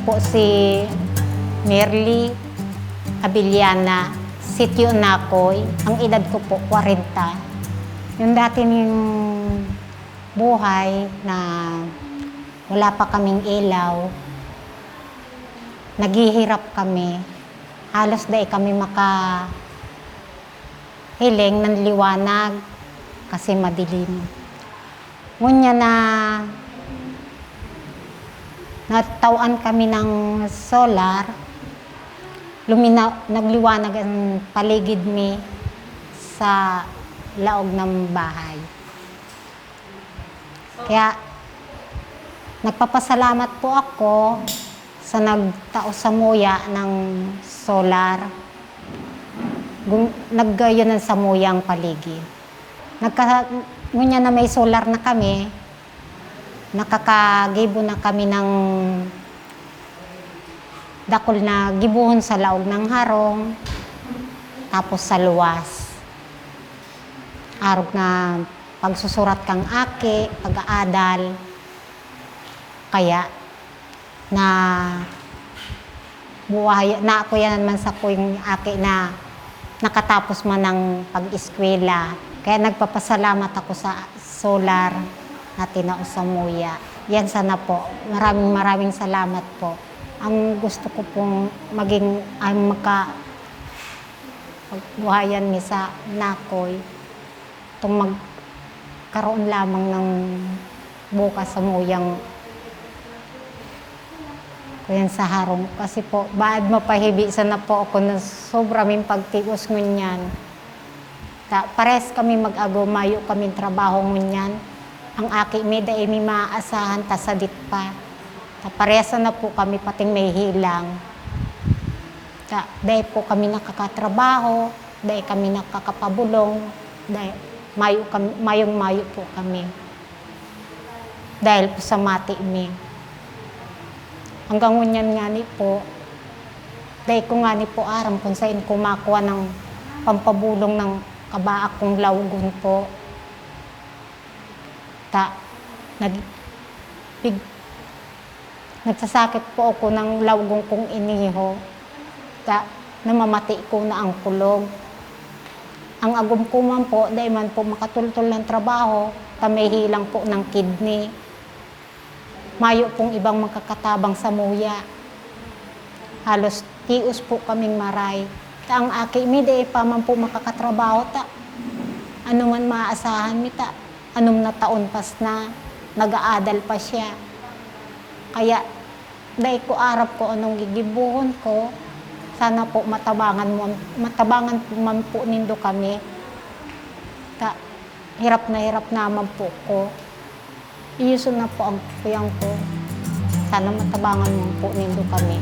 po si Merly Abiliana, Sitio Nakoy. Ang edad ko po, 40. Yung dati yung buhay na wala pa kaming ilaw, naghihirap kami. Halos dahil kami makahiling ng liwanag kasi madilim. Ngunya na natawaan kami ng solar, nagliwanag ang paligid mi sa laog ng bahay. Kaya nagpapasalamat po ako sa nagtao sa muya ng solar. Naggayon ng samuyang paligid. Ngunya na may solar na kami, nakakagibo na kami ng dakol na gibuhon sa laog ng harong, tapos sa luwas. Arog na pagsusurat kang aki, pag-aadal, kaya na buhay na ako yan man sa kuing aki na nakatapos man ng pag-eskwela. Kaya nagpapasalamat ako sa solar na tinao sa muya. Yan sana po. Maraming salamat po. Ang gusto ko pong maging magbuhayan ni sa Nakoy. Itong magkaroon lamang ng bukas sa muyang kuyan sa harong. Kasi po, baad mapahibi sana po ako na sobra min pagtios ngunyan. Pares kami mag-agaw, mayo kami trabaho ngunyan. Ang aki mi dahil may maaasahan, tasadit pa. Paresa na po kami pating may hilang. Dahil po kami nakakatrabaho, dahil kami nakakapabulong, dahil mayong-mayo po kami. Dahil po sa mati mi. Hanggang ngunyan nga ni po, dahil ko nga ni po aram kung saan kumakuha ng pampabulong ng kabaak kong lawgon po. Nagsasakit po ako ng lawgong kong iniho. Namamati ko na ang kulog. Ang agom ko man po, dahil man po makatultol ng trabaho, may hilang po ng kidney. Mayo pong ibang magkakatabang sa muya. Halos tios po kaming maray. Ang aki mi, dahil pa man po makakatrabaho, ano man maaasahan mi, anong na taon pas na, nag-aadal pa siya. Kaya, dahil ko arap ko anong gigibuhon ko, sana po matabangan man po nindo kami. Hirap naman po ko. Iuso na po ang kuyang ko. Sana matabangan man po nindo kami.